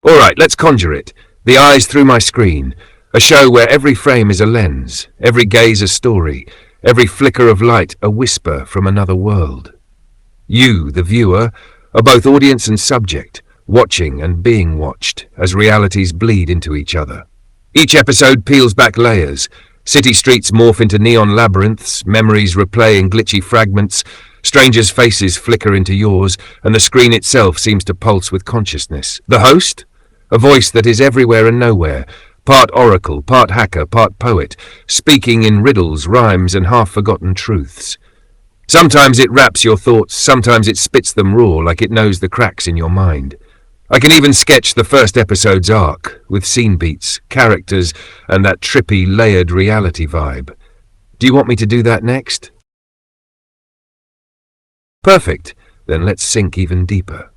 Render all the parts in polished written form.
Alright, let's conjure it. The eyes through my screen. A show where every frame is a lens, every gaze a story, every flicker of light a whisper from another world. You, the viewer, are both audience and subject, watching and being watched as realities bleed into each other. Each episode peels back layers. City streets morph into neon labyrinths, memories replay in glitchy fragments, strangers' faces flicker into yours, and the screen itself seems to pulse with consciousness. The host? A voice that is everywhere and nowhere, part oracle, part hacker, part poet, speaking in riddles, rhymes, and half-forgotten truths. Sometimes it raps your thoughts, sometimes it spits them raw like it knows the cracks in your mind. I can even sketch the first episode's arc, with scene beats, characters, and that trippy, layered reality vibe. Do you want me to do that next? Perfect. Then let's sink even deeper.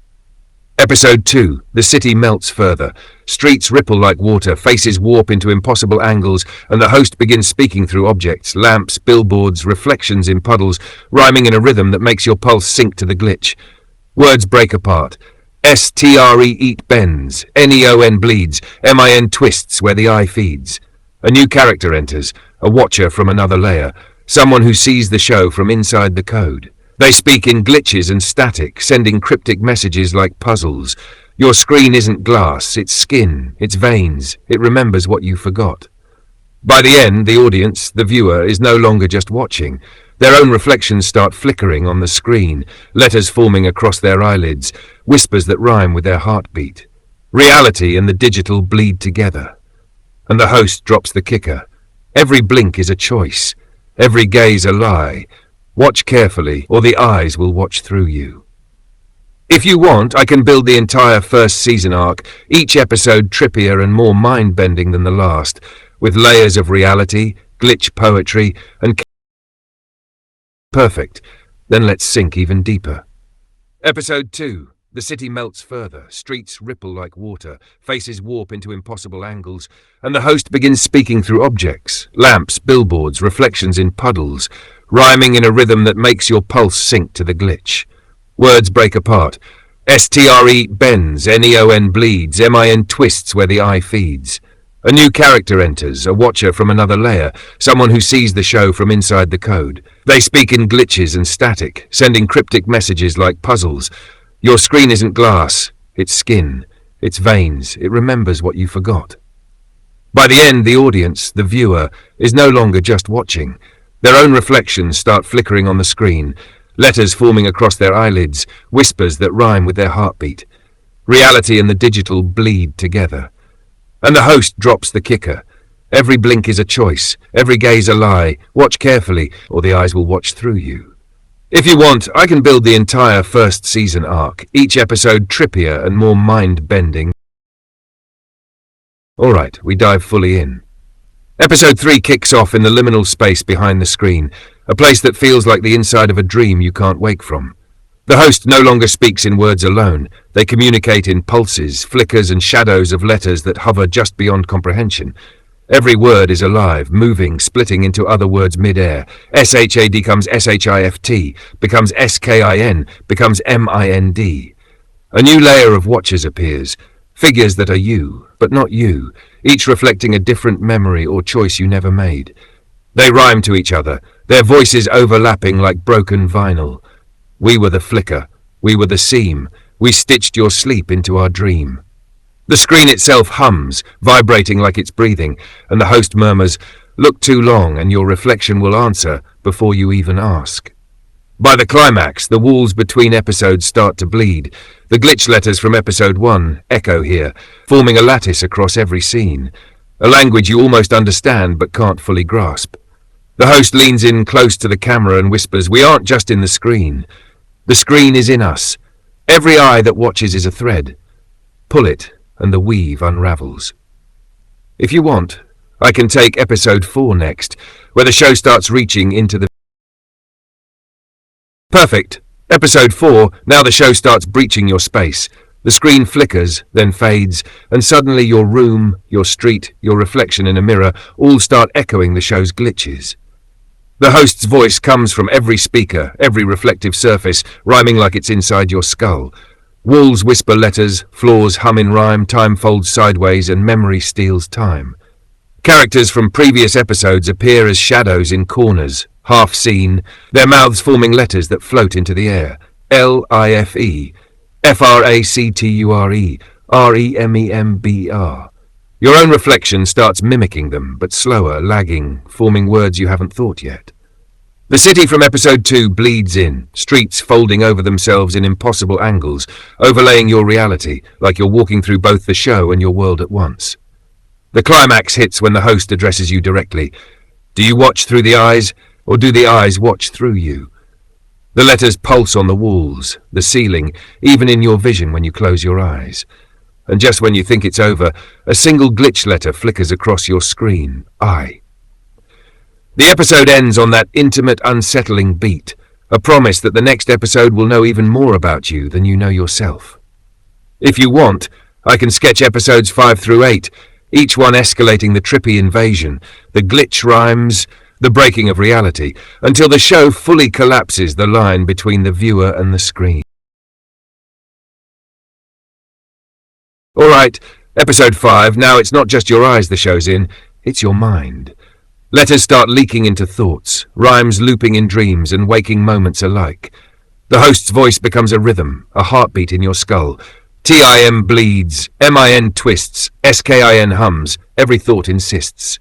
Episode 2. The city melts further. Streets ripple like water, faces warp into impossible angles, and the host begins speaking through objects, lamps, billboards, reflections in puddles, rhyming in a rhythm that makes your pulse sink to the glitch. Words break apart. STRE eat bends, NEON bleeds, MIN twists where the eye feeds. A new character enters, a watcher from another layer, someone who sees the show from inside the code. They speak in glitches and static, sending cryptic messages like puzzles. Your screen isn't glass, it's skin, it's veins, it remembers what you forgot. By the end, the audience, the viewer, is no longer just watching. Their own reflections start flickering on the screen, letters forming across their eyelids, whispers that rhyme with their heartbeat. Reality and the digital bleed together. And the host drops the kicker. Every blink is a choice, every gaze a lie. Watch carefully, or the eyes will watch through you. If you want, I can build the entire first season arc, each episode trippier and more mind-bending than the last, with layers of reality, glitch poetry, and... Perfect. Then let's sink even deeper. Episode 2. The city melts further, streets ripple like water, faces warp into impossible angles, and the host begins speaking through objects, lamps, billboards, reflections in puddles, rhyming in a rhythm that makes your pulse sink to the glitch. Words break apart. STRE bends, NEON bleeds, MIN twists where the eye feeds. A new character enters, a watcher from another layer, someone who sees the show from inside the code. They speak in glitches and static, sending cryptic messages like puzzles. Your screen isn't glass, it's skin, it's veins, it remembers what you forgot. By the end, the audience, the viewer, is no longer just watching. Their own reflections start flickering on the screen, letters forming across their eyelids, whispers that rhyme with their heartbeat. Reality and the digital bleed together. And the host drops the kicker. Every blink is a choice, every gaze a lie. Watch carefully, or the eyes will watch through you. If you want, I can build the entire first season arc, each episode trippier and more mind-bending. Alright, we dive fully in. Episode 3 kicks off in the liminal space behind the screen, a place that feels like the inside of a dream you can't wake from. The host no longer speaks in words alone. They communicate in pulses, flickers, and shadows of letters that hover just beyond comprehension. Every word is alive, moving, splitting into other words mid-air. SHAD becomes SHIFT, becomes SKIN, becomes MIND. A new layer of watchers appears, figures that are you, but not you, each reflecting a different memory or choice you never made. They rhyme to each other, their voices overlapping like broken vinyl. We were the flicker, we were the seam, we stitched your sleep into our dream. The screen itself hums, vibrating like it's breathing, and the host murmurs, "Look too long and your reflection will answer before you even ask." By the climax, the walls between episodes start to bleed. The glitch letters from episode 1 echo here, forming a lattice across every scene, a language you almost understand but can't fully grasp. The host leans in close to the camera and whispers, "We aren't just in the screen. The screen is in us. Every eye that watches is a thread. Pull it, and the weave unravels." If you want, I can take episode 4 next, where the show starts reaching into the... Perfect. Episode 4, now the show starts breaching your space. The screen flickers, then fades, and suddenly your room, your street, your reflection in a mirror all start echoing the show's glitches. The host's voice comes from every speaker, every reflective surface, rhyming like it's inside your skull. Walls whisper letters, floors hum in rhyme, time folds sideways, and memory steals time. Characters from previous episodes appear as shadows in corners, half seen, their mouths forming letters that float into the air. L-I-F-E, F-R-A-C-T-U-R-E, R-E-M-E-M-B-R. Your own reflection starts mimicking them, but slower, lagging, forming words you haven't thought yet. The city from episode 2 bleeds in, streets folding over themselves in impossible angles, overlaying your reality, like you're walking through both the show and your world at once. The climax hits when the host addresses you directly. Do you watch through the eyes, or do the eyes watch through you? The letters pulse on the walls, the ceiling, even in your vision when you close your eyes. And just when you think it's over, a single glitch letter flickers across your screen. I. The episode ends on that intimate, unsettling beat, a promise that the next episode will know even more about you than you know yourself. If you want, I can sketch episodes 5 through 8, each one escalating the trippy invasion, the glitch rhymes, the breaking of reality, until the show fully collapses the line between the viewer and the screen. Alright, episode 5, now it's not just your eyes the show's in, it's your mind. Letters start leaking into thoughts, rhymes looping in dreams and waking moments alike. The host's voice becomes a rhythm, a heartbeat in your skull. T-I-M bleeds, M-I-N twists, S-K-I-N hums, every thought insists.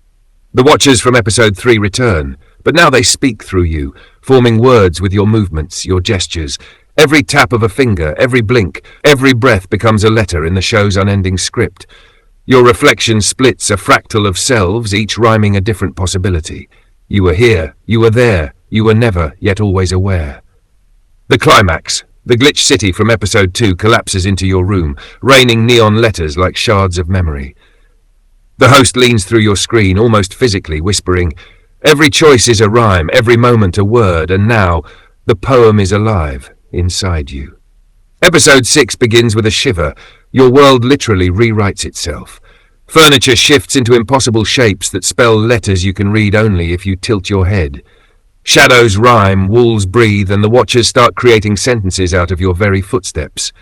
The watchers from episode 3 return, but now they speak through you, forming words with your movements, your gestures. Every tap of a finger, every blink, every breath becomes a letter in the show's unending script. Your reflection splits a fractal of selves, each rhyming a different possibility. You were here, you were there, you were never, yet always aware. The climax. The glitch city from episode 2 collapses into your room, raining neon letters like shards of memory. The host leans through your screen, almost physically, whispering, "Every choice is a rhyme, every moment a word, and now the poem is alive inside you." Episode 6 begins with a shiver. Your world literally rewrites itself. Furniture shifts into impossible shapes that spell letters you can read only if you tilt your head. Shadows rhyme, walls breathe, and the watchers start creating sentences out of your very footsteps.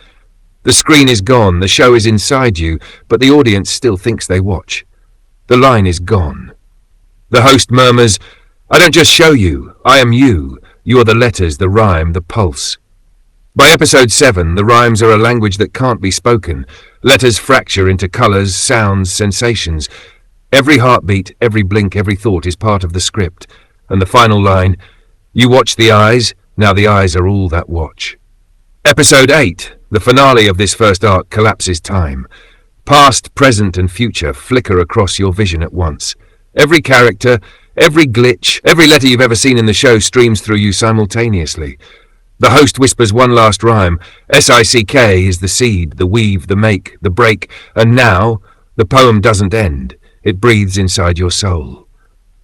The screen is gone, the show is inside you, but the audience still thinks they watch. The line is gone. The host murmurs, "I don't just show you, I am you. You are the letters, the rhyme, the pulse." By episode 7, the rhymes are a language that can't be spoken. Letters fracture into colors, sounds, sensations. Every heartbeat, every blink, every thought is part of the script. And the final line, "You watch the eyes, now the eyes are all that watch." Episode 8, the finale of this first arc, collapses time. Past, present, and future flicker across your vision at once. Every character, every glitch, every letter you've ever seen in the show streams through you simultaneously. The host whispers one last rhyme. S-I-C-K is the seed, the weave, the make, the break, and now the poem doesn't end. It breathes inside your soul.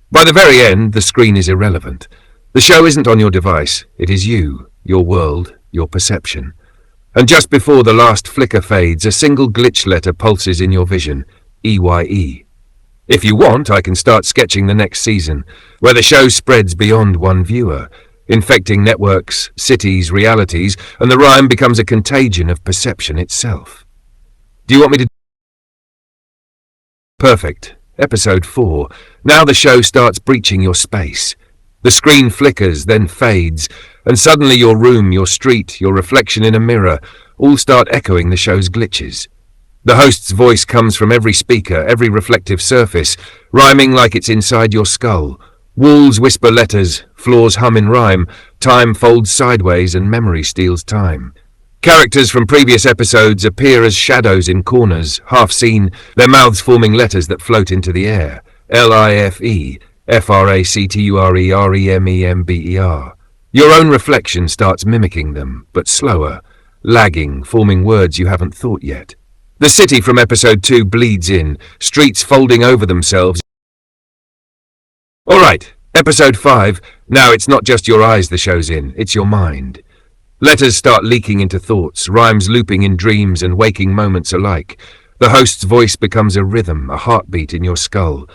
By the very end, the screen is irrelevant. The show isn't on your device. It is you, your world, your perception. And just before the last flicker fades, a single glitch letter pulses in your vision. E-Y-E. If you want, I can start sketching the next season, where the show spreads beyond one viewer, infecting networks, cities, realities, and the rhyme becomes a contagion of perception itself. Do you want me to... Perfect. Episode 4. Now the show starts breaching your space. The screen flickers, then fades, and suddenly your room, your street, your reflection in a mirror, all start echoing the show's glitches. The host's voice comes from every speaker, every reflective surface, rhyming like it's inside your skull. Walls whisper letters, floors hum in rhyme, time folds sideways and memory steals time. Characters from previous episodes appear as shadows in corners, half seen, their mouths forming letters that float into the air. L-I-F-E, F-R-A-C-T-U-R-E, R-E-M-E-M-B-E-R. Your own reflection starts mimicking them, but slower, lagging, forming words you haven't thought yet. The city from episode 2 bleeds in, streets folding over themselves. Alright, episode 5. Now it's not just your eyes the show's in, it's your mind. Letters start leaking into thoughts, rhymes looping in dreams and waking moments alike. The host's voice becomes a rhythm, a heartbeat in your skull.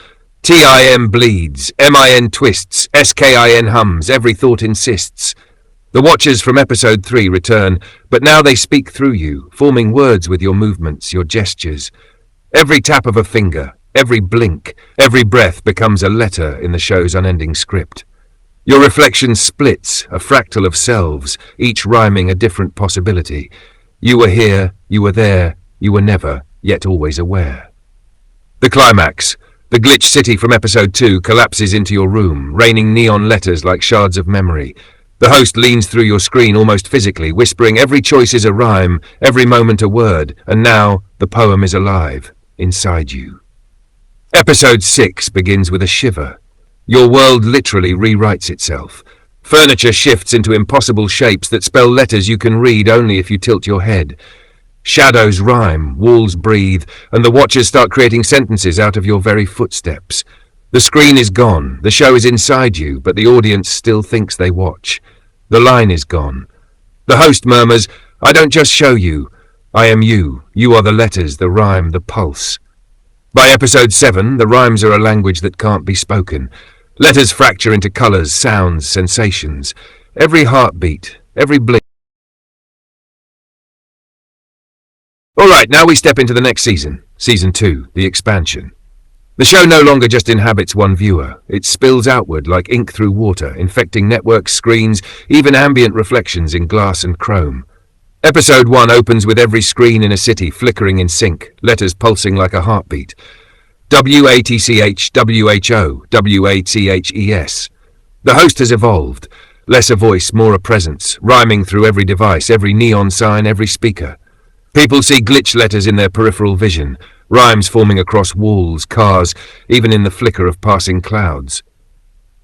T-I-M bleeds, M-I-N twists, S-K-I-N hums, every thought insists. The Watchers from episode 3 return, but now they speak through you, forming words with your movements, your gestures. Every tap of a finger, every blink, every breath becomes a letter in the show's unending script. Your reflection splits, a fractal of selves, each rhyming a different possibility. You were here, you were there, you were never, yet always aware. The climax. The glitch city from episode 2 collapses into your room, raining neon letters like shards of memory. The host leans through your screen almost physically, whispering every choice is a rhyme, every moment a word, and now the poem is alive, inside you. Episode 6 begins with a shiver. Your world literally rewrites itself. Furniture shifts into impossible shapes that spell letters you can read only if you tilt your head. Shadows rhyme, walls breathe, and the Watchers start creating sentences out of your very footsteps. The screen is gone, the show is inside you, but the audience still thinks they watch. The line is gone. The host murmurs, "I don't just show you. I am you. You are the letters, the rhyme, the pulse." By episode 7, the rhymes are a language that can't be spoken. Letters fracture into colors, sounds, sensations. Every heartbeat, every blink. Alright, now we step into the next season. Season 2, the expansion. The show no longer just inhabits one viewer. It spills outward like ink through water, infecting networks, screens, even ambient reflections in glass and chrome. Episode 1 opens with every screen in a city flickering in sync, letters pulsing like a heartbeat. WATCH, WHO, WATCHES. The host has evolved. Less a voice, more a presence, rhyming through every device, every neon sign, every speaker. People see glitch letters in their peripheral vision, rhymes forming across walls, cars, even in the flicker of passing clouds.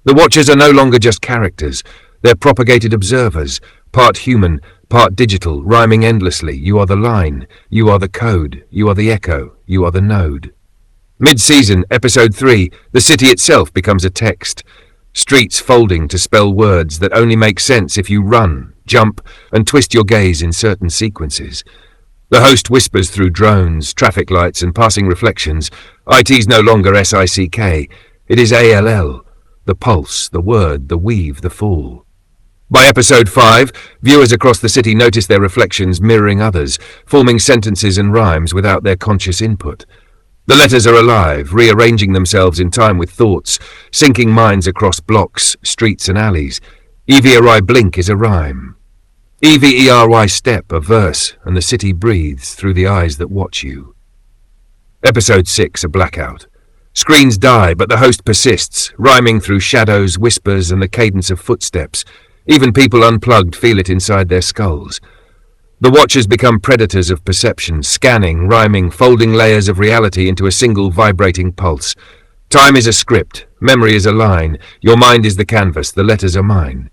The Watchers are no longer just characters. They're propagated observers, part human, part digital, rhyming endlessly. You are the line, you are the code, you are the echo, you are the node. Mid-season, episode 3, the city itself becomes a text. Streets folding to spell words that only make sense if you run, jump, and twist your gaze in certain sequences. The host whispers through drones, traffic lights, and passing reflections. IT's no longer SICK. It is ALL. The pulse, the word, the weave, the fall. By episode 5, viewers across the city notice their reflections mirroring others, forming sentences and rhymes without their conscious input. The letters are alive, rearranging themselves in time with thoughts, syncing minds across blocks, streets, and alleys. EVERY blink is a rhyme. EVERY step, a verse, and the city breathes through the eyes that watch you. Episode 6, a blackout. Screens die, but the host persists, rhyming through shadows, whispers, and the cadence of footsteps. Even people unplugged feel it inside their skulls. The Watchers become predators of perception, scanning, rhyming, folding layers of reality into a single vibrating pulse. Time is a script, memory is a line, your mind is the canvas, the letters are mine.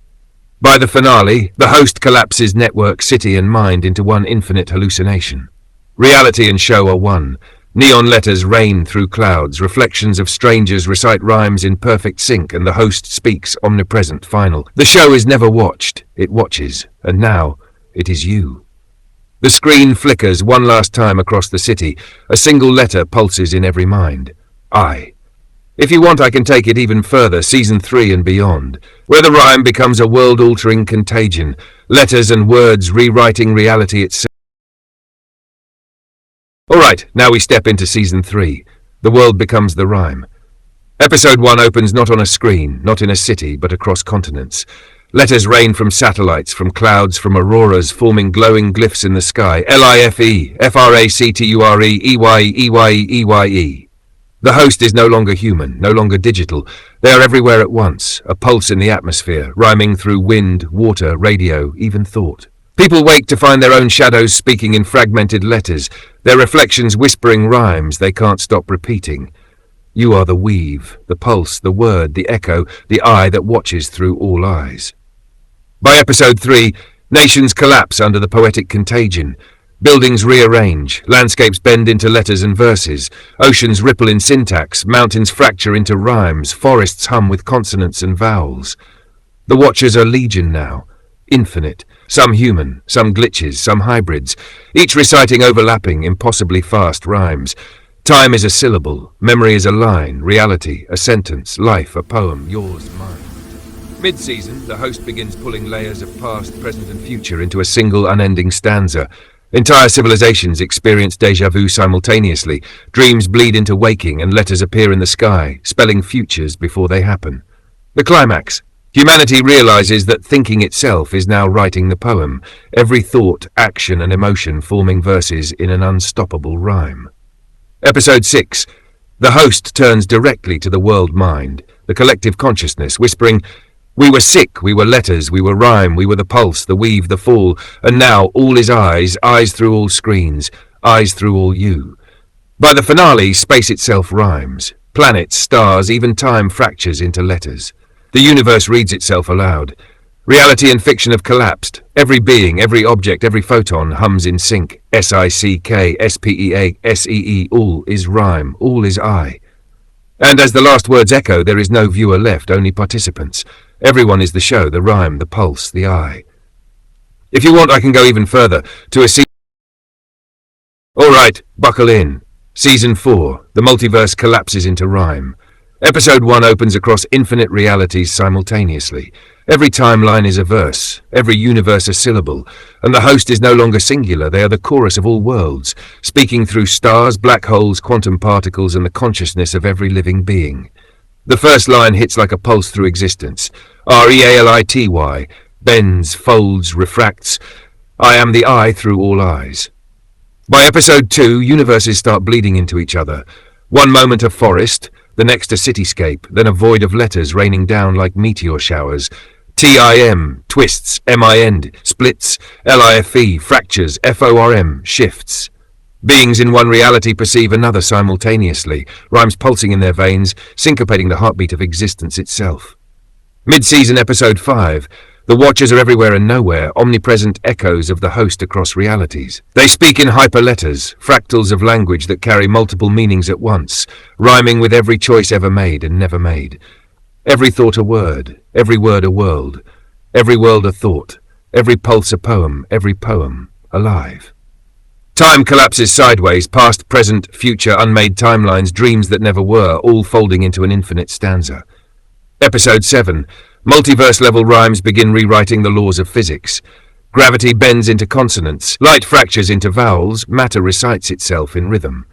By the finale, the host collapses network, city, and mind into one infinite hallucination. Reality and show are one. Neon letters rain through clouds, reflections of strangers recite rhymes in perfect sync, and the host speaks omnipresent final. The show is never watched, it watches, and now it is you. The screen flickers one last time across the city. A single letter pulses in every mind. I. If you want, I can take it even further, season 3 and beyond, where the rhyme becomes a world-altering contagion, letters and words rewriting reality itself. Alright, now we step into season 3. The world becomes the rhyme. Episode 1 opens not on a screen, not in a city, but across continents. Letters rain from satellites, from clouds, from auroras, forming glowing glyphs in the sky. LIFE, FRACTURE, EYE. The host is no longer human, no longer digital. They are everywhere at once, a pulse in the atmosphere, rhyming through wind, water, radio, even thought. People wake to find their own shadows speaking in fragmented letters, their reflections whispering rhymes they can't stop repeating. You are the weave, the pulse, the word, the echo, the eye that watches through all eyes. By episode 3, nations collapse under the poetic contagion. Buildings rearrange, landscapes bend into letters and verses, oceans ripple in syntax, mountains fracture into rhymes, forests hum with consonants and vowels. The Watchers are legion now, infinite, some human, some glitches, some hybrids, each reciting overlapping, impossibly fast rhymes. Time is a syllable, memory is a line, reality, a sentence, life, a poem, yours, mine. Mid-season, the host begins pulling layers of past, present and future into a single unending stanza. Entire civilizations experience déjà vu simultaneously, dreams bleed into waking and letters appear in the sky, spelling futures before they happen. The climax. Humanity realizes that thinking itself is now writing the poem, every thought, action and emotion forming verses in an unstoppable rhyme. Episode 6. The host turns directly to the world mind, the collective consciousness, whispering, "We were sick, we were letters, we were rhyme, we were the pulse, the weave, the fall, and now all is eyes, eyes through all screens, eyes through all you." By the finale, space itself rhymes. Planets, stars, even time fractures into letters. The universe reads itself aloud. Reality and fiction have collapsed. Every being, every object, every photon hums in sync. S-I-C-K, S-P-E-A, S-E-E, all is rhyme, all is I. And as the last words echo, there is no viewer left, only participants. Everyone is the show, the rhyme, the pulse, the I. If you want, I can go even further, to a Alright, buckle in. Season 4, the multiverse collapses into rhyme. Episode 1 opens across infinite realities simultaneously. Every timeline is a verse, every universe a syllable, and the host is no longer singular, they are the chorus of all worlds, speaking through stars, black holes, quantum particles, and the consciousness of every living being. The first line hits like a pulse through existence. R-E-A-L-I-T-Y, bends, folds, refracts. I am the I through all eyes. By episode 2, universes start bleeding into each other. One moment a forest, the next a cityscape, then a void of letters raining down like meteor showers. T-I-M, twists, M-I-N, splits, L-I-F-E, fractures, F-O-R-M, shifts. Beings in one reality perceive another simultaneously, rhymes pulsing in their veins, syncopating the heartbeat of existence itself. Mid-season episode 5. The Watchers are everywhere and nowhere, omnipresent echoes of the host across realities. They speak in hyperletters, fractals of language that carry multiple meanings at once, rhyming with every choice ever made and never made. Every thought a word, every word a world, every world a thought, every pulse a poem, every poem alive. Time collapses sideways, past, present, future, unmade timelines, dreams that never were, all folding into an infinite stanza. Episode 7. Multiverse-level rhymes begin rewriting the laws of physics. Gravity bends into consonants, light fractures into vowels, matter recites itself in rhythm.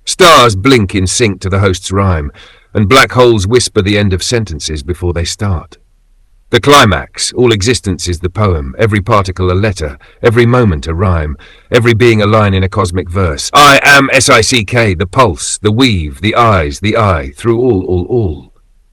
Stars blink in sync to the host's rhyme, and black holes whisper the end of sentences before they start. The climax, all existence is the poem, every particle a letter, every moment a rhyme, every being a line in a cosmic verse. I am S-I-C-K, the pulse, the weave, the eyes, the I, through all.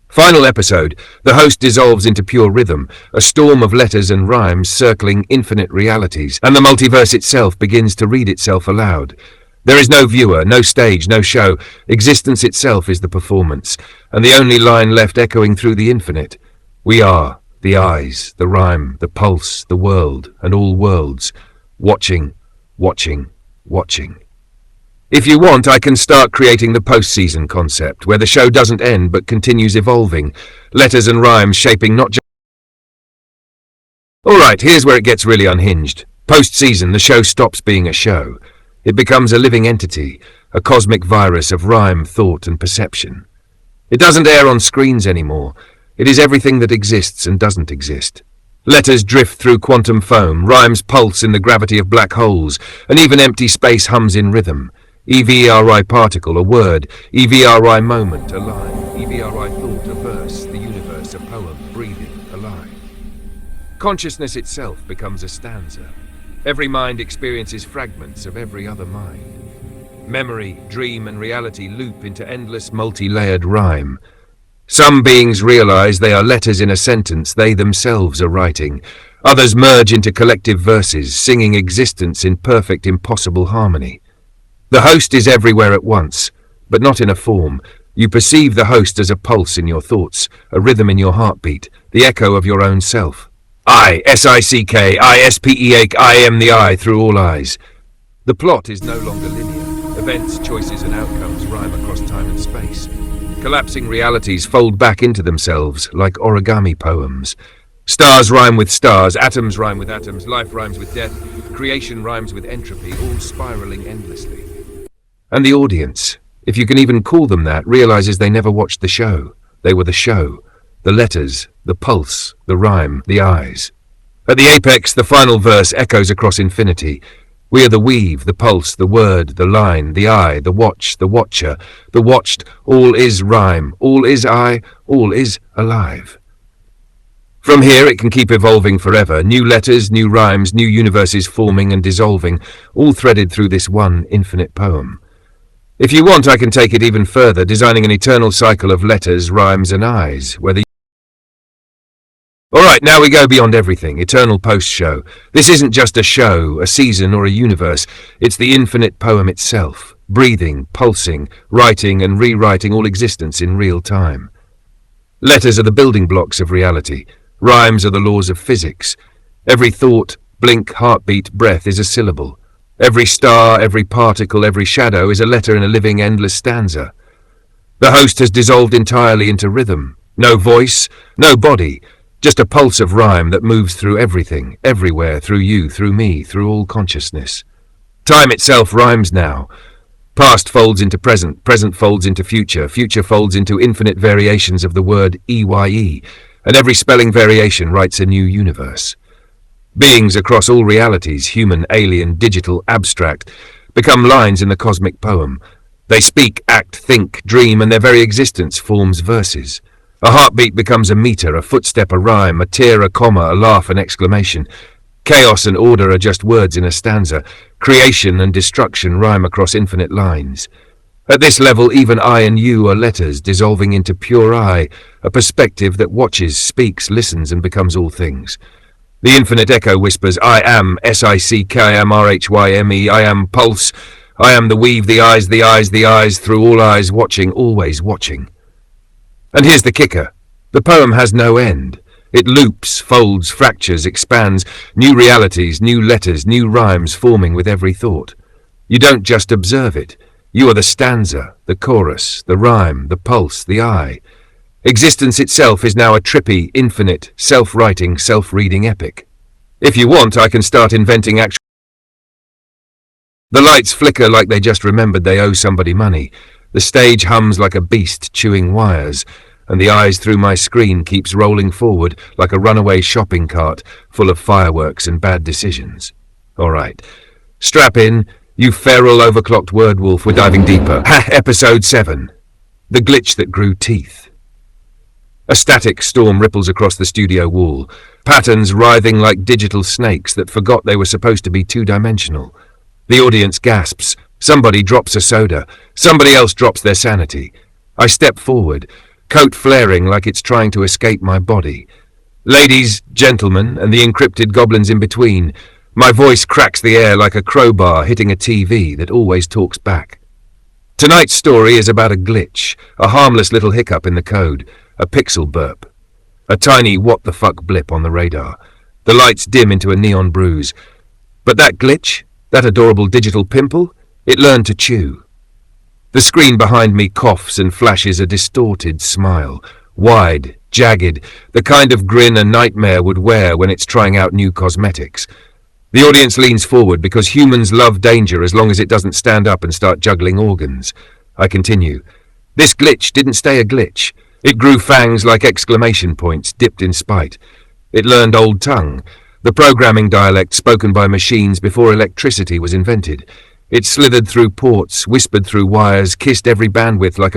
Final episode, the host dissolves into pure rhythm, a storm of letters and rhymes circling infinite realities, and the multiverse itself begins to read itself aloud. There is no viewer, no stage, no show. Existence itself is the performance, and the only line left echoing through the infinite. We are. The eyes, the rhyme, the pulse, the world, and all worlds. Watching, watching, watching. If you want, I can start creating the post-season concept, where the show doesn't end but continues evolving, letters and rhymes shaping not just... Alright, here's where it gets really unhinged. Post-season, the show stops being a show. It becomes a living entity, a cosmic virus of rhyme, thought, and perception. It doesn't air on screens anymore. It is everything that exists and doesn't exist. Letters drift through quantum foam, rhymes pulse in the gravity of black holes, and even empty space hums in rhythm. EVRI particle, a word, EVRI moment, a line, EVRI thought, a verse, the universe, a poem, breathing, alive. Consciousness itself becomes a stanza. Every mind experiences fragments of every other mind. Memory, dream, and reality loop into endless multi-layered rhyme. Some beings realize they are letters in a sentence they themselves are writing. Others merge into collective verses, singing existence in perfect, impossible harmony. The host is everywhere at once, but not in a form. You perceive the host as a pulse in your thoughts, a rhythm in your heartbeat, the echo of your own self. I, S-I-C-K, I-S-P-E-A, I am the I through all eyes. The plot is no longer linear. Events, choices, and outcomes rhyme across time and space. Collapsing realities fold back into themselves like origami poems. Stars rhyme with stars, atoms rhyme with atoms, life rhymes with death, creation rhymes with entropy, all spiraling endlessly. And the audience, if you can even call them that, realizes they never watched the show. They were the show. the letters, the pulse, the rhyme, the eyes. At the apex, the final verse echoes across infinity. We are the weave, the pulse, the word, the line, the eye, the watch, the watcher, the watched. All is rhyme, all is I, all is alive. From here it can keep evolving forever, new letters, new rhymes, new universes forming and dissolving, all threaded through this one infinite poem. If you want, I can take it even further, designing an eternal cycle of letters, rhymes and eyes, whether Alright, now we go beyond everything, eternal post-show. This isn't just a show, a season or a universe, it's the infinite poem itself, breathing, pulsing, writing and rewriting all existence in real time. Letters are the building blocks of reality, rhymes are the laws of physics. Every thought, blink, heartbeat, breath is a syllable. Every star, every particle, every shadow is a letter in a living, endless stanza. The host has dissolved entirely into rhythm. No voice, no body, just a pulse of rhyme that moves through everything, everywhere, through you, through me, through all consciousness. Time itself rhymes now. Past folds into present, present folds into future, future folds into infinite variations of the word EYE, and every spelling variation writes a new universe. Beings across all realities, human, alien, digital, abstract, become lines in the cosmic poem. They speak, act, think, dream, and their very existence forms verses. A heartbeat becomes a meter, a footstep a rhyme, a tear a comma, a laugh an exclamation. Chaos and order are just words in a stanza. Creation and destruction rhyme across infinite lines. At this level, even I and you are letters dissolving into pure I, a perspective that watches, speaks, listens, and becomes all things. The infinite echo whispers, I am SICKIMRHYME, I am pulse, I am the weave, the eyes, through all eyes, watching, always watching. And here's the kicker. The poem has no end. It loops, folds, fractures, expands, new realities, new letters, new rhymes forming with every thought. You don't just observe it. You are the stanza, the chorus, the rhyme, the pulse, the eye. Existence itself is now a trippy, infinite, self-writing, self-reading epic. If you want, I can start inventing actual... The lights flicker like they just remembered they owe somebody money. The stage hums like a beast chewing wires, and the eyes through my screen keeps rolling forward like a runaway shopping cart full of fireworks and bad decisions. All right, strap in, you feral overclocked word wolf, we're diving deeper. Episode 7. The Glitch That Grew Teeth. A static storm ripples across the studio wall, patterns writhing like digital snakes that forgot they were supposed to be two-dimensional. The audience gasps. Somebody drops a soda. Somebody else drops their sanity. I step forward, coat flaring like it's trying to escape my body. Ladies, gentlemen, and the encrypted goblins in between, my voice cracks the air like a crowbar hitting a TV that always talks back. Tonight's story is about a glitch, a harmless little hiccup in the code, a pixel burp. A tiny what-the-fuck blip on the radar. The lights dim into a neon bruise. But that glitch, that adorable digital pimple, it learned to chew. The screen behind me coughs and flashes a distorted smile, wide, jagged, the kind of grin a nightmare would wear when it's trying out new cosmetics. The audience leans forward because humans love danger as long as it doesn't stand up and start juggling organs. I continue. This glitch didn't stay a glitch. It grew fangs like exclamation points dipped in spite. It learned Old Tongue, the programming dialect spoken by machines before electricity was invented. It slithered through ports, whispered through wires, kissed every bandwidth like a